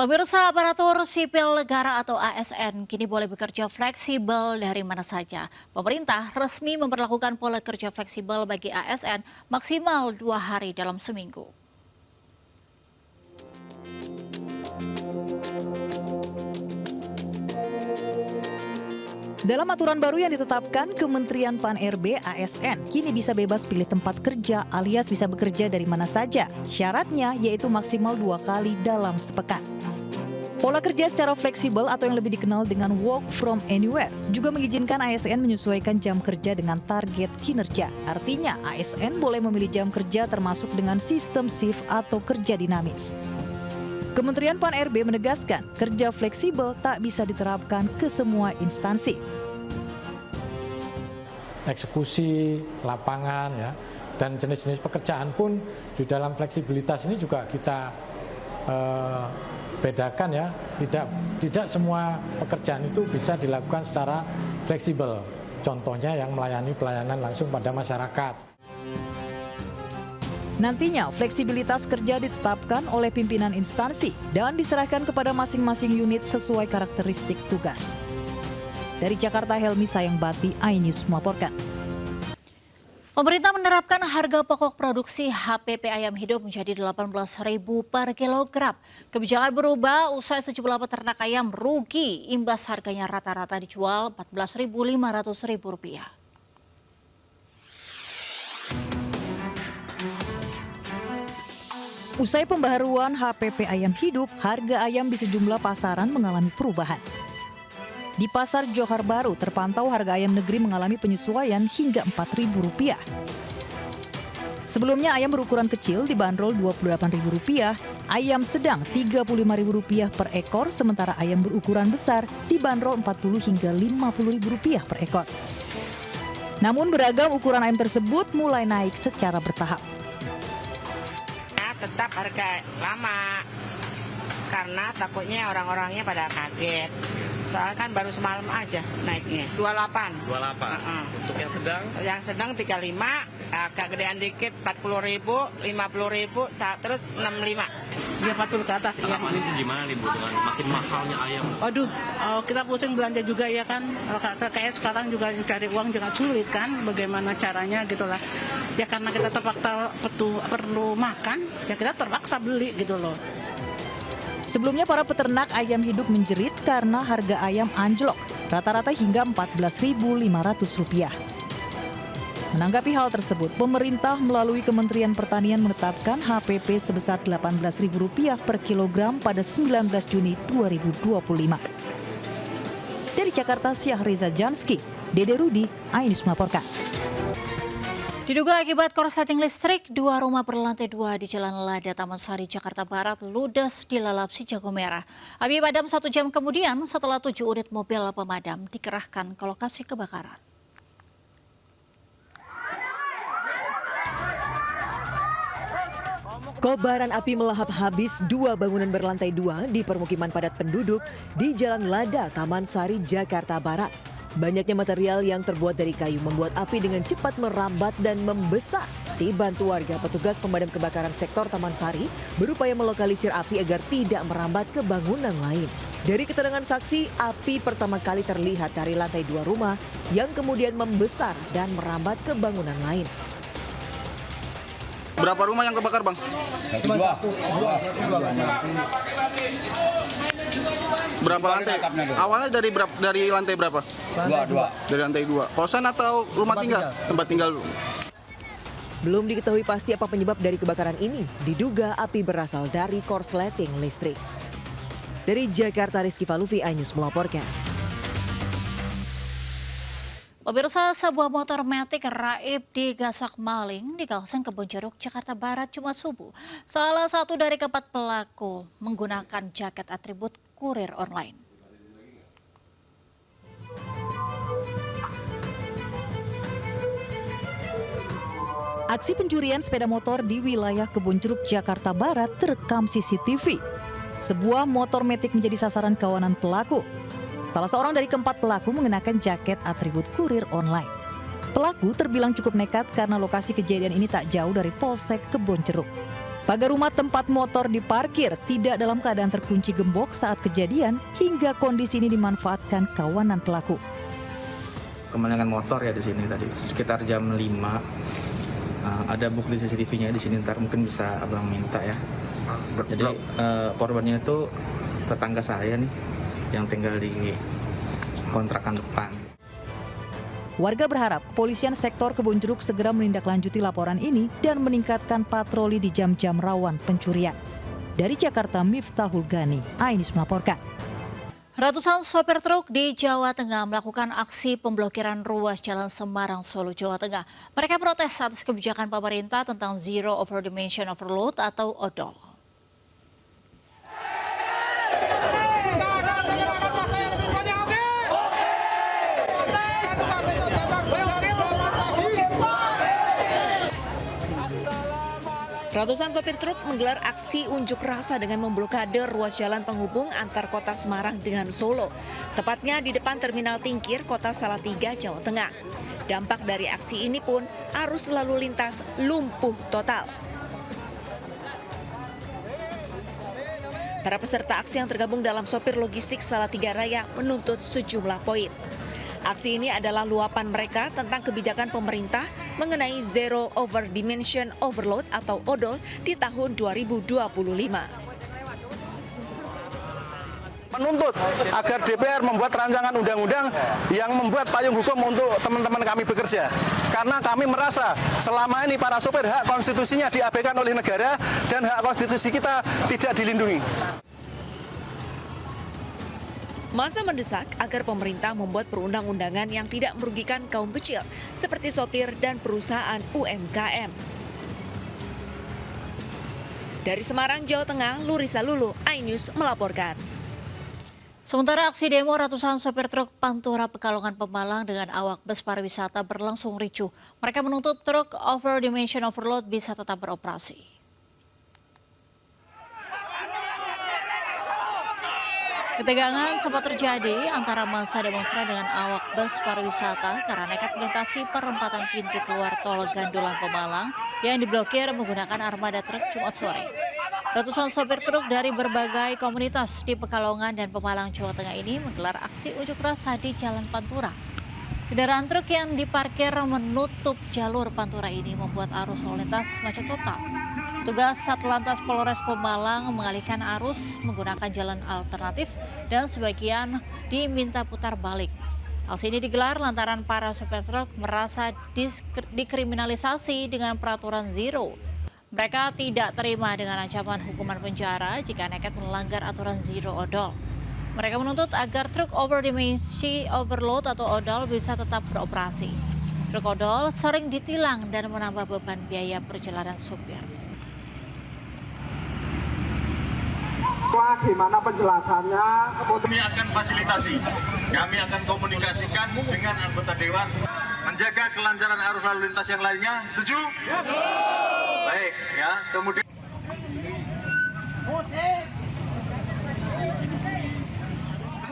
Pemirsa, aparatur sipil negara atau ASN kini boleh bekerja fleksibel dari mana saja. Pemerintah resmi memperlakukan pola kerja fleksibel bagi ASN maksimal 2 hari dalam seminggu. Dalam aturan baru yang ditetapkan Kementerian Pan-RB ASN, kini bisa bebas pilih tempat kerja alias bisa bekerja dari mana saja. Syaratnya yaitu maksimal 2 kali dalam sepekan. Pola kerja secara fleksibel atau yang lebih dikenal dengan work from anywhere juga mengizinkan ASN menyesuaikan jam kerja dengan target kinerja. Artinya ASN boleh memilih jam kerja termasuk dengan sistem shift atau kerja dinamis. Kementerian Pan-RB menegaskan kerja fleksibel tak bisa diterapkan ke semua instansi. Eksekusi lapangan ya, dan jenis-jenis pekerjaan pun di dalam fleksibilitas ini juga kita bedakan ya, tidak semua pekerjaan itu bisa dilakukan secara fleksibel. Contohnya yang melayani pelayanan langsung pada masyarakat. Nantinya fleksibilitas kerja ditetapkan oleh pimpinan instansi dan diserahkan kepada masing-masing unit sesuai karakteristik tugas. Dari Jakarta, Helmi Sayangbati, iNews melaporkan. Pemerintah menerapkan harga pokok produksi HPP ayam hidup menjadi Rp18.000 per kilogram. Kebijakan berubah usai sejumlah peternak ayam rugi imbas harganya rata-rata dijual Rp14.500. Usai pembaharuan HPP ayam hidup, harga ayam di sejumlah pasaran mengalami perubahan. Di Pasar Johar Baru terpantau harga ayam negeri mengalami penyesuaian hingga Rp4.000. Sebelumnya ayam berukuran kecil dibanderol Rp28.000, ayam sedang Rp35.000 per ekor, sementara ayam berukuran besar dibanderol Rp40 hingga Rp50.000 per ekor. Namun beragam ukuran ayam tersebut mulai naik secara bertahap. Tetap harga lama karena takutnya orang-orangnya pada kaget. Soalnya kan baru semalam aja naiknya 28. 28. Untuk yang sedang? Yang sedang 35, agak gedean dikit 40.000, 50.000, terus 65. Ya 40 ke atas. Harapan itu gimana nih Bu dengan makin mahalnya ayam? Waduh, kita pusing belanja juga ya kan. Kayak sekarang juga cari uang juga sulit kan. Bagaimana caranya gitulah. Ya karena kita terpaksa perlu makan, ya kita terpaksa beli gitu loh. Sebelumnya para peternak ayam hidup menjerit karena harga ayam anjlok, rata-rata hingga Rp14.500. Menanggapi hal tersebut, pemerintah melalui Kementerian Pertanian menetapkan HPP sebesar Rp18.000 per kilogram pada 19 Juni 2025. Dari Jakarta, Syahriza Janski, Dede Rudi, iNews melaporkan. Diduga akibat korsleting listrik, 2 rumah berlantai 2 di Jalan Lada, Taman Sari, Jakarta Barat ludes dilalap si jago merah. Api padam 1 jam kemudian setelah 7 unit mobil pemadam dikerahkan ke lokasi kebakaran. Kobaran api melahap habis 2 bangunan berlantai 2 di permukiman padat penduduk di Jalan Lada, Taman Sari, Jakarta Barat. Banyaknya material yang terbuat dari kayu membuat api dengan cepat merambat dan membesar. Dibantu warga, petugas pemadam kebakaran sektor Taman Sari berupaya melokalisir api agar tidak merambat ke bangunan lain. Dari keterangan saksi, api pertama kali terlihat dari lantai 2 rumah yang kemudian membesar dan merambat ke bangunan lain. Berapa rumah yang kebakar, Bang? Dua. Berapa lantai? Awalnya dari lantai berapa? Dua. Dari lantai 2. Kosan atau rumah tinggal? Tempat tinggal. Belum diketahui pasti apa penyebab dari kebakaran ini. Diduga api berasal dari korsleting listrik. Dari Jakarta, Rizky Falufi, iNews melaporkan. Pemirsa, sebuah motor matic raib digasak maling di kawasan Kebonjeruk, Jakarta Barat, Jumat subuh. Salah satu dari keempat pelaku menggunakan jaket atribut kurir online. Aksi pencurian sepeda motor di wilayah Kebonjeruk, Jakarta Barat terekam CCTV. Sebuah motor matic menjadi sasaran kawanan pelaku. Salah seorang dari keempat pelaku mengenakan jaket atribut kurir online. Pelaku terbilang cukup nekat karena lokasi kejadian ini tak jauh dari Polsek Kebonjeruk. Pagar rumah tempat motor diparkir tidak dalam keadaan terkunci gembok saat kejadian hingga kondisi ini dimanfaatkan kawanan pelaku. Kemenangan motor ya di sini tadi sekitar jam 5. Ada bukti CCTV-nya di sini, ntar mungkin bisa abang minta ya. Jadi korbannya itu tetangga saya nih yang tinggal di kontrakan depan. Warga berharap kepolisian sektor Kebonjeruk segera menindaklanjuti laporan ini dan meningkatkan patroli di jam-jam rawan pencurian. Dari Jakarta, Miftahul Gani, iNews melaporkan. Ratusan sopir truk di Jawa Tengah melakukan aksi pemblokiran ruas Jalan Semarang, Solo, Jawa Tengah. Mereka protes atas kebijakan pemerintah tentang Zero Over Dimension Overload atau ODOL. Ratusan sopir truk menggelar aksi unjuk rasa dengan memblokade ruas jalan penghubung antar kota Semarang dengan Solo, tepatnya di depan Terminal Tingkir, Kota Salatiga, Jawa Tengah. Dampak dari aksi ini pun arus lalu lintas lumpuh total. Para peserta aksi yang tergabung dalam sopir logistik Salatiga Raya menuntut sejumlah poin. Aksi ini adalah luapan mereka tentang kebijakan pemerintah mengenai Zero Over Dimension Overload atau ODOL di tahun 2025. Menuntut agar DPR membuat rancangan undang-undang yang membuat payung hukum untuk teman-teman kami bekerja. Karena kami merasa selama ini para sopir hak konstitusinya diabaikan oleh negara dan hak konstitusi kita tidak dilindungi. Masa mendesak agar pemerintah membuat perundang-undangan yang tidak merugikan kaum kecil seperti sopir dan perusahaan UMKM. Dari Semarang, Jawa Tengah, Lurisa Lulu, iNews melaporkan. Sementara aksi demo ratusan sopir truk Pantura Pekalongan Pemalang dengan awak bus pariwisata berlangsung ricuh. Mereka menuntut truk over dimension overload bisa tetap beroperasi. Ketegangan sempat terjadi antara massa demonstran dengan awak bus pariwisata karena nekat melintasi perempatan pintu keluar tol Gandulan Pemalang yang diblokir menggunakan armada truk Jumat sore. Ratusan sopir truk dari berbagai komunitas di Pekalongan dan Pemalang, Jawa Tengah ini menggelar aksi unjuk rasa di Jalan Pantura. Kendaraan truk yang diparkir menutup jalur Pantura ini membuat arus lalu lintas macet total. Tugas Satlantas Polres Pemalang mengalihkan arus menggunakan jalan alternatif dan sebagian diminta putar balik. Aksi ini digelar lantaran para sopir truk merasa dikriminalisasi dengan peraturan zero. Mereka tidak terima dengan ancaman hukuman penjara jika nekat melanggar aturan zero odol. Mereka menuntut agar truk over dimensi overload atau odol bisa tetap beroperasi. Truk odol sering ditilang dan menambah beban biaya perjalanan supir. Gimana penjelasannya? Kami akan fasilitasi, kami akan komunikasikan dengan anggota dewan, menjaga kelancaran arus lalu lintas yang lainnya. Setuju? Baik, ya. Kemudian